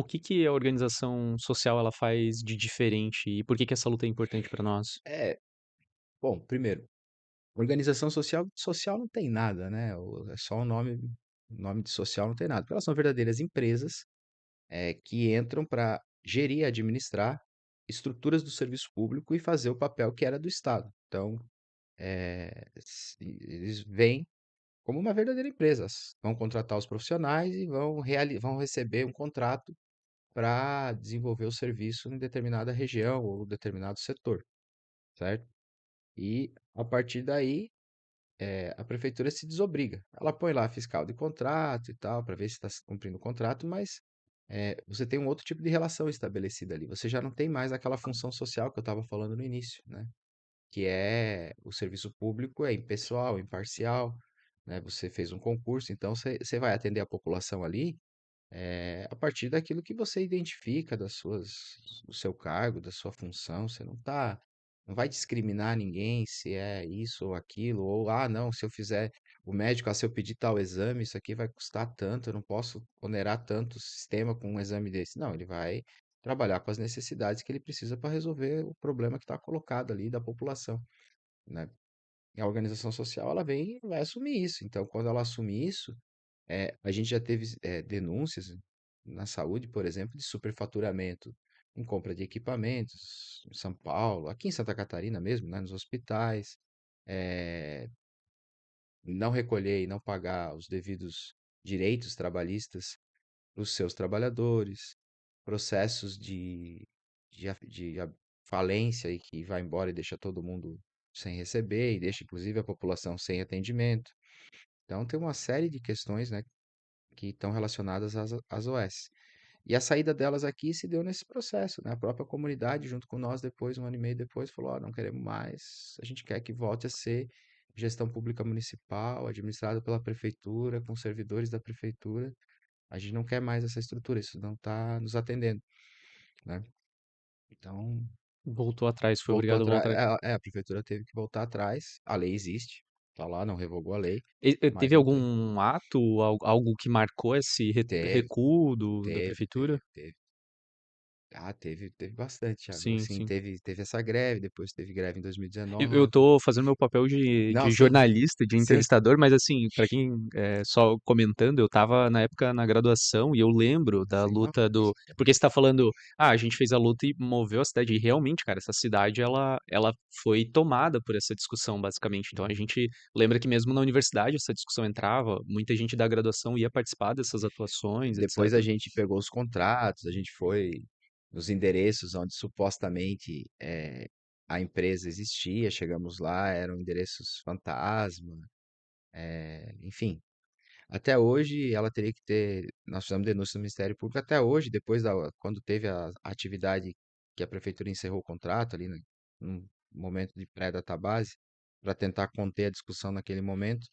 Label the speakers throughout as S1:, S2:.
S1: O que que a organização social ela faz de diferente e por que que essa luta é importante para nós?
S2: É, bom, primeiro, organização social não tem nada, né, é só o nome de social não tem nada, porque elas são verdadeiras empresas, que entram para gerir e administrar estruturas do serviço público e fazer o papel que era do Estado. Então, eles vêm como uma verdadeira empresa, vão contratar os profissionais e vão receber um contrato para desenvolver o serviço em determinada região ou determinado setor, certo? E a partir daí, a prefeitura se desobriga. Ela põe lá fiscal de contrato e tal, para ver se está cumprindo o contrato, mas você tem um outro tipo de relação estabelecida ali. Você já não tem mais aquela função social que eu estava falando no início, né? Que é o serviço público é impessoal, imparcial, né? Você fez um concurso, então você vai atender a população ali a partir daquilo que você identifica do seu cargo, da sua função. Você não vai discriminar ninguém se é isso ou aquilo, ou não, se eu fizer o médico, se eu pedir tal exame, isso aqui vai custar tanto, eu não posso onerar tanto o sistema com um exame desse. Não, ele vai trabalhar com as necessidades que ele precisa para resolver o problema que está colocado ali da população, né? E a organização social, ela vem e vai assumir isso. Então, quando ela assume isso, a gente já teve denúncias na saúde, por exemplo, de superfaturamento em compra de equipamentos em São Paulo, aqui em Santa Catarina mesmo, né, nos hospitais, eh, não recolher e não pagar os devidos direitos trabalhistas para os seus trabalhadores, processos de falência e que vai embora e deixa todo mundo sem receber e deixa inclusive a população sem atendimento. Então tem uma série de questões, né, que estão relacionadas às OS. E a saída delas aqui se deu nesse processo, né? A própria comunidade, junto com nós, depois, um ano e meio depois, falou: Ó, não queremos mais, a gente quer que volte a ser gestão pública municipal, administrada pela prefeitura, com servidores da prefeitura. A gente não quer mais essa estrutura, isso não está nos atendendo, né? Então,
S1: Voltou atrás, foi
S2: voltou
S1: obrigado a
S2: atrás.
S1: voltar.
S2: A prefeitura teve que voltar atrás. A lei existe, tá lá, não revogou a lei, mas
S1: Teve
S2: não tem.
S1: algum ato, algo que marcou esse
S2: Teve,
S1: recuo da
S2: teve,
S1: prefeitura?
S2: teve, teve. Teve bastante, Thiago.
S1: Sim,
S2: Assim,
S1: sim.
S2: teve essa greve, depois teve greve em
S1: Eu
S2: 2019.
S1: tô fazendo meu papel
S2: Não,
S1: de
S2: sim,
S1: jornalista, de
S2: sim,
S1: entrevistador, mas assim, pra quem, só comentando, eu tava na época na graduação e eu lembro da
S2: sim, não,
S1: luta do porque você tá falando: "Ah, a gente fez a luta e moveu a cidade", e realmente, cara, essa cidade ela foi tomada por essa discussão, basicamente. Então a
S2: uhum.
S1: gente lembra que mesmo na universidade essa discussão entrava, muita gente da graduação ia participar dessas atuações,
S2: Depois a
S1: etcétera.
S2: gente pegou os contratos, a gente foi nos endereços onde supostamente a empresa existia, chegamos lá, eram endereços fantasma, enfim. Até hoje ela teria que ter, nós fizemos denúncia no Ministério Público, até hoje, quando teve a atividade que a prefeitura encerrou o contrato ali, né, num momento de pré-database, para tentar conter a discussão naquele momento,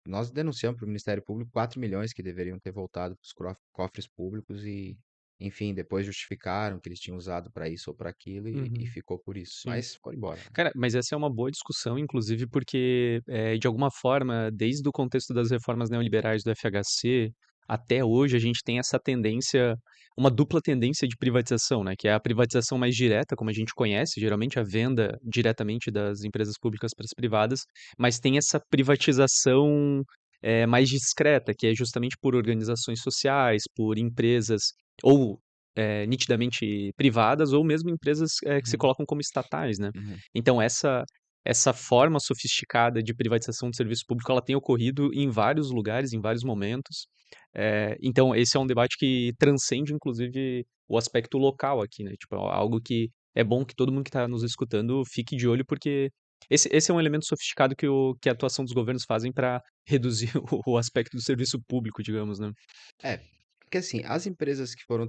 S2: nós denunciamos para o Ministério Público 4 milhões que deveriam ter voltado para os cofres públicos e, enfim, depois justificaram que eles tinham usado para isso ou para aquilo e
S1: Uhum,
S2: ficou por isso.
S1: sim.
S2: Mas foi embora, né?
S1: Cara, mas essa é uma boa discussão, inclusive porque, de alguma forma, desde o contexto das reformas neoliberais do FHC até hoje, a gente tem essa tendência, uma dupla tendência de privatização, né? Que é a privatização mais direta, como a gente conhece, geralmente a venda diretamente das empresas públicas para as privadas, mas tem essa privatização mais discreta, que é justamente por organizações sociais, por empresas ou nitidamente privadas ou mesmo empresas que se
S2: Uhum,
S1: colocam como estatais, né?
S2: uhum.
S1: Então essa forma sofisticada de privatização do serviço público ela tem ocorrido em vários lugares, em vários momentos. Então esse é um debate que transcende inclusive o aspecto local aqui, né? Tipo, algo que é bom que todo mundo que está nos escutando fique de olho porque esse é um elemento sofisticado que a atuação dos governos fazem para reduzir o aspecto do serviço público, digamos, né?
S2: É, porque assim, as empresas que foram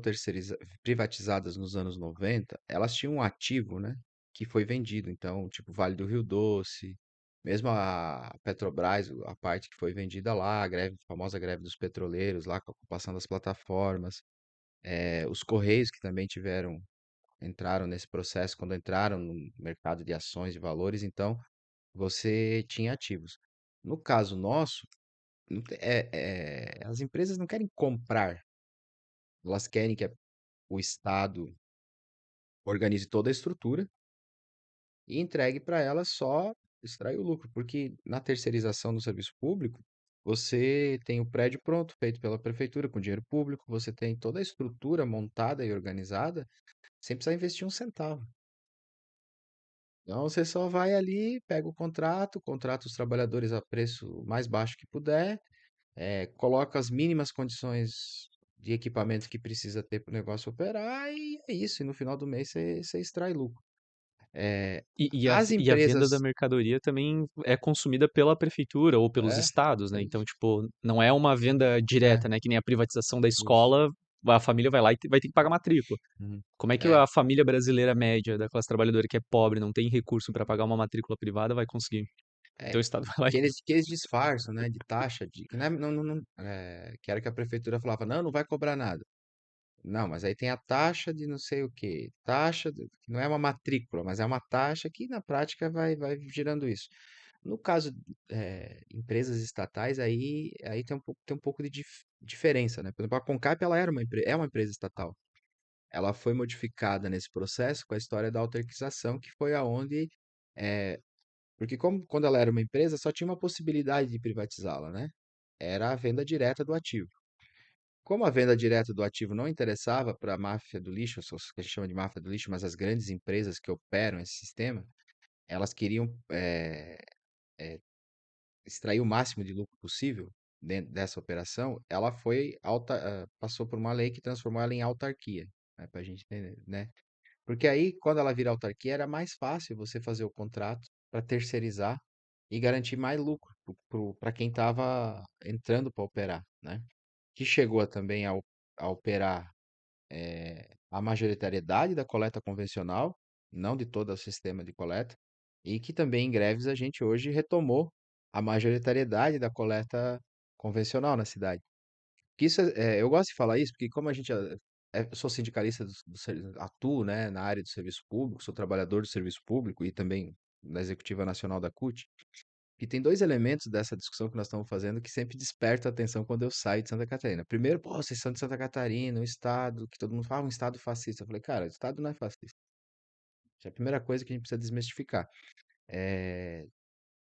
S2: privatizadas nos anos 90, elas tinham um ativo, né, que foi vendido. Então, tipo, Vale do Rio Doce, mesmo a Petrobras, a parte que foi vendida lá, a famosa greve dos petroleiros lá, com a ocupação das plataformas, os Correios que também entraram nesse processo quando entraram no mercado de ações e valores, então você tinha ativos. No caso nosso, as empresas não querem comprar Elas querem que o Estado organize toda a estrutura e entregue para elas só extrair o lucro, porque na terceirização do serviço público, você tem o prédio pronto, feito pela prefeitura com dinheiro público, você tem toda a estrutura montada e organizada, sem precisar investir um centavo. Então você só vai ali, pega o contrato, contrata os trabalhadores a preço mais baixo que puder, coloca as mínimas condições de equipamento que precisa ter para o negócio operar e é isso. E no final do mês você extrai lucro. Eh, as
S1: E a venda da
S2: empresas,
S1: mercadoria também é consumida pela prefeitura ou pelos
S2: é,
S1: estados,
S2: é
S1: né? Então,
S2: isso.
S1: tipo, não é uma venda
S2: É,
S1: direta, né? Que nem a privatização da
S2: isso.
S1: escola, a família vai lá e vai ter que pagar matrícula.
S2: Uhum.
S1: Como é que
S2: É,
S1: a família brasileira média, da classe trabalhadora que é pobre, não tem recurso para pagar uma matrícula privada, vai conseguir?
S2: é,
S1: Então o Estado vai lá
S2: que eles disfarçam, né, de taxa, que não é, que era que a prefeitura falava, não, não vai cobrar nada. Não, mas aí tem a taxa de não sei o quê, que não é uma matrícula, mas é uma taxa que na prática vai gerando isso. No caso, empresas estatais, aí tem um pouco de diferença, né? Por exemplo, a Concap, ela é uma empresa estatal. Ela foi modificada nesse processo com a história da autarquização, que foi aonde, eh, porque como quando ela era uma empresa, só tinha uma possibilidade de privatizá-la, né? Era a venda direta do ativo. Como a venda direta do ativo não interessava para a máfia do lixo, que a gente chama de máfia do lixo, mas as grandes empresas que operam esse sistema, elas queriam extrair o máximo de lucro possível dentro dessa operação, ela passou por uma lei que transformou ela em autarquia, né, para a gente entender, né? Porque aí, quando ela vira autarquia, era mais fácil você fazer o contrato para terceirizar e garantir mais lucro para quem estava entrando para operar, né? Que chegou também a operar a majoritariedade da coleta convencional, não de todo o sistema de coleta, e que também em greves a gente hoje retomou a majoritariedade da coleta convencional na cidade. Eu gosto de falar isso porque como a gente eu sou sindicalista atuo, né, na área do serviço público, sou trabalhador do serviço público e também na executiva nacional da CUT, e tem dois elementos dessa discussão que nós estamos fazendo que sempre despertam a atenção quando eu saio de Santa Catarina. Primeiro, pô, vocês são de Santa Catarina, um estado que todo mundo fala, um estado fascista. Eu falei, cara, o estado não é fascista. Essa é a primeira coisa que a gente precisa desmistificar. É,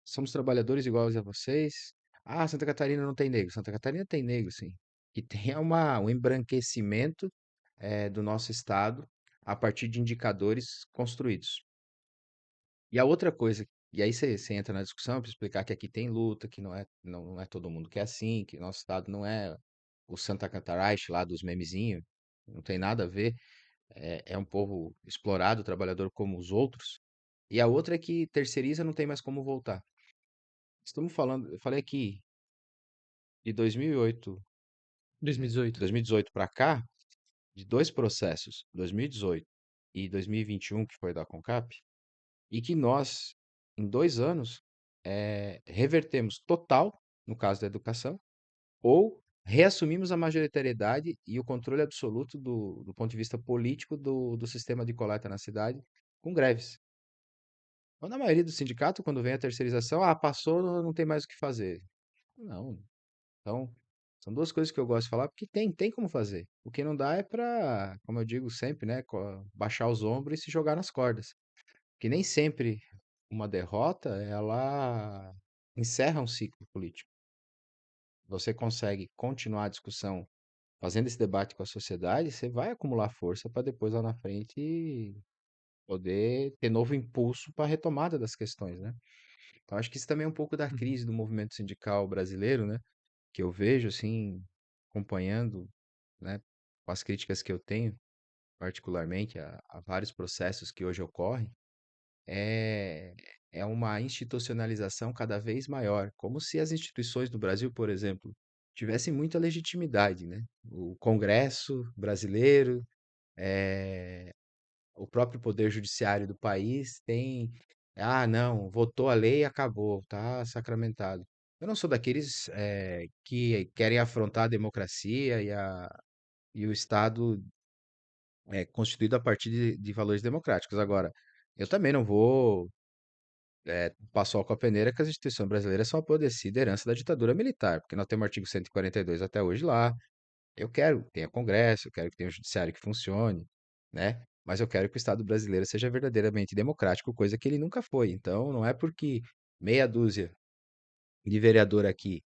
S2: somos trabalhadores iguais a vocês. Ah, Santa Catarina não tem negro. Santa Catarina tem negro, sim. E tem um embranquecimento do nosso estado a partir de indicadores construídos. E a outra coisa, e aí você entra na discussão para explicar que aqui tem luta, que não é todo mundo que é assim, que nosso estado não é o Santa Catarina lá dos memezinhos, não tem nada a ver, é um povo explorado, trabalhador como os outros. E a outra é que terceiriza não tem mais como voltar. Estamos falando, eu falei aqui, de 2008,
S1: 2018.
S2: 2018 para cá, de dois processos, 2018 e 2021, que foi da Concap, e que nós, em 2 anos, revertemos total, no caso da educação, ou reassumimos a majoritariedade e o controle absoluto do ponto de vista político do sistema de coleta na cidade, com greves. Então, na maioria do sindicato, quando vem a terceirização, passou, não tem mais o que fazer. Não. Então, são duas coisas que eu gosto de falar, porque tem como fazer. O que não dá é para, como eu digo sempre, né, baixar os ombros e se jogar nas cordas. Que nem sempre uma derrota, ela encerra um ciclo político. Você consegue continuar a discussão fazendo esse debate com a sociedade, você vai acumular força para depois lá na frente poder ter novo impulso para a retomada das questões, né? Então acho que isso também é um pouco da
S1: Uhum.
S2: crise do movimento sindical brasileiro, né? Que eu vejo assim, acompanhando, né, com as críticas que eu tenho, particularmente a vários processos que hoje ocorrem, é, é uma institucionalização cada vez maior, como se as instituições do Brasil, por exemplo, tivessem muita legitimidade, né? O Congresso brasileiro, eh, o próprio poder judiciário do país tem, não, votou a lei e acabou, tá sacramentado. Eu não sou daqueles que querem afrontar a democracia e o Estado constituído a partir de valores democráticos. Agora, eu também não vou passou com a peneira que as instituições brasileiras só apodrecida herança da ditadura militar, porque nós temos o artigo 142 até hoje lá, Eu quero que tenha Congresso, eu quero que tenha um judiciário que funcione, né? Mas eu quero que o Estado brasileiro seja verdadeiramente democrático, coisa que ele nunca foi. Então, não é porque meia dúzia de vereador aqui,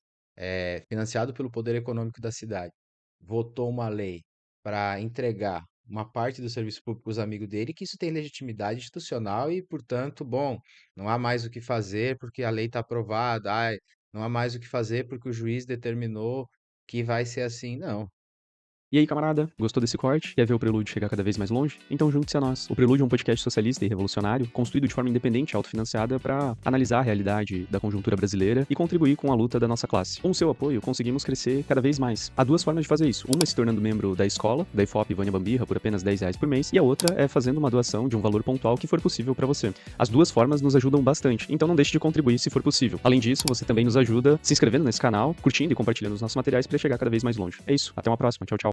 S2: financiado pelo poder econômico da cidade, votou uma lei para entregar uma parte do serviço público aos amigos dele, que isso tem legitimidade institucional e, portanto, bom, não há mais o que fazer porque a lei está aprovada, ai, não há mais o que fazer porque o juiz determinou que vai ser assim. Não.
S1: E aí, camarada, gostou desse corte? Quer ver o Prelúdio chegar cada vez mais longe? Então junte-se a nós. O Prelúdio é um podcast socialista e revolucionário, construído de forma independente e autofinanciada para analisar a realidade da conjuntura brasileira e contribuir com a luta da nossa classe. Com o seu apoio, conseguimos crescer cada vez mais. Há duas formas de fazer isso. Uma é se tornando membro da escola, da IFOP Vânia Bambirra, por apenas R$ 10 por mês, e a outra é fazendo uma doação de um valor pontual que for possível para você. As duas formas nos ajudam bastante, então não deixe de contribuir se for possível. Além disso, você também nos ajuda se inscrevendo nesse canal, curtindo e compartilhando os nossos materiais para chegar cada vez mais longe. É isso, até uma próxima. Tchau, tchau.